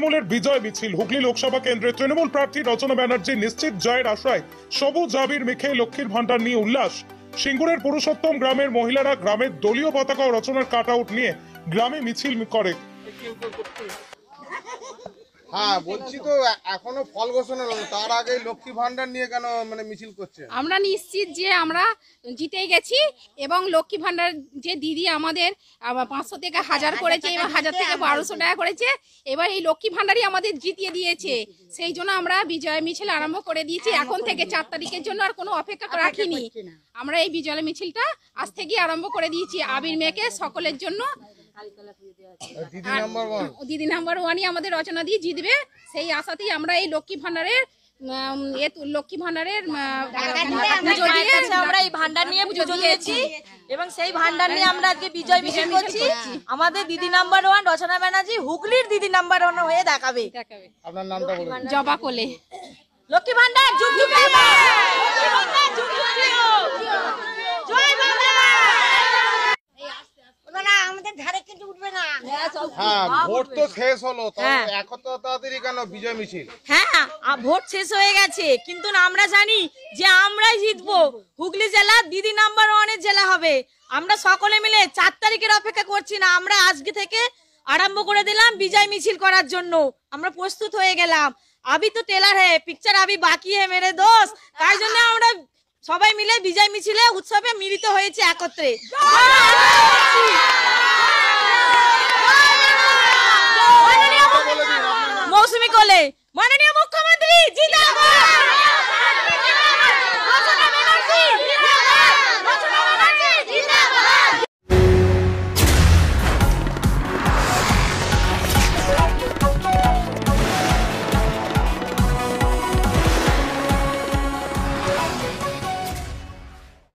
তৃণমূলের বিজয় মিছিল। হুগলি লোকসভা কেন্দ্রে তৃণমূল প্রার্থী রচনা ব্যানার্জি নিশ্চিত জয়ের আশায় সবুজ আবির মেখে লক্ষ্মীর ভান্ডার নিয়ে উল্লাস। সিঙ্গুরের পুরুষোত্তম গ্রামের মহিলারা গ্রামের দলীয় পতাকা ও রচনার কাট আউট নিয়ে গ্রামে মিছিল করে। হ্যাঁ বলছি তো এখনো ফল ঘোষণা হলো, তার আগে লক্ষ্মী ভান্ডার নিয়ে কেন মিছিল করছে? আমরা নিশ্চিত যে আমরা জিতে গেছি এবং লক্ষ্মী ভান্ডার যে দিদি আমাদের 500 থেকে 1000 করেছে এবং 1000 থেকে 1200 টাকা করেছে, এবার এই লক্ষ্মী ভান্ডারই আমাদের জিতিয়ে দিয়েছে। সেই জন্য আমরা বিজয় মিছিল আরম্ভ করে দিয়েছি। এখন থেকে 4 তারিখের জন্য আর কোনো অপেক্ষা রাখিনি। আমরা এই বিজয় মিছিলটা আজ থেকেই আরম্ভ করে দিয়েছি আবির মেখে সকলের জন্য। দিদি নাম্বার 1ই আমাদের রচনা দিয়ে জিতবে, সেই আশাতেই আমরা এই লক্ষ্মী ভান্ডারের আমরা এই ভান্ডার নিয়ে পুজো দিয়েছি এবং সেই ভান্ডার নিয়ে আমরা আজকে বিজয় মিছিল করছি। আমাদের দিদি নাম্বার 1 রচনা ব্যানার্জি হুগলির দিদি নাম্বার 1 হয়ে দেখাবে। আপনার নামটা বলুন। জবা কোলে। লক্ষ্মী ভান্ডার যুগ যুগ জয় বাংলা। আমাদের ধারে কিছু উঠবে না। হ্যাঁ ভোট তো শেষ হলো, এত তাড়াতাড়ি কেন বিজয় মিছিল? হ্যাঁ ভোট শেষ হয়ে গেছে, কিন্তু আমরা জানি যে আমরাই জিতবো। হুগলি জেলা দিদি নাম্বার 1 এর জেলা হবে। আমরা সকলে মিলে 4 তারিখের অপেক্ষা করছি না, আমরা আজকে থেকে আরম্ভ করে দিলাম বিজয় মিছিল করার জন্য। আমরা প্রস্তুত হয়ে গেলাম। আবি তো টেলার হ্যাঁ, পিকচার আবি বাকি হ্যাঁ মেরে দোস্ত। তাই জন্য আমরা সবাই মিলে বিজয় মিছিলে উৎসবে মিলিত হয়েছে একত্রে। মৌসুমী কোলে, মাননীয়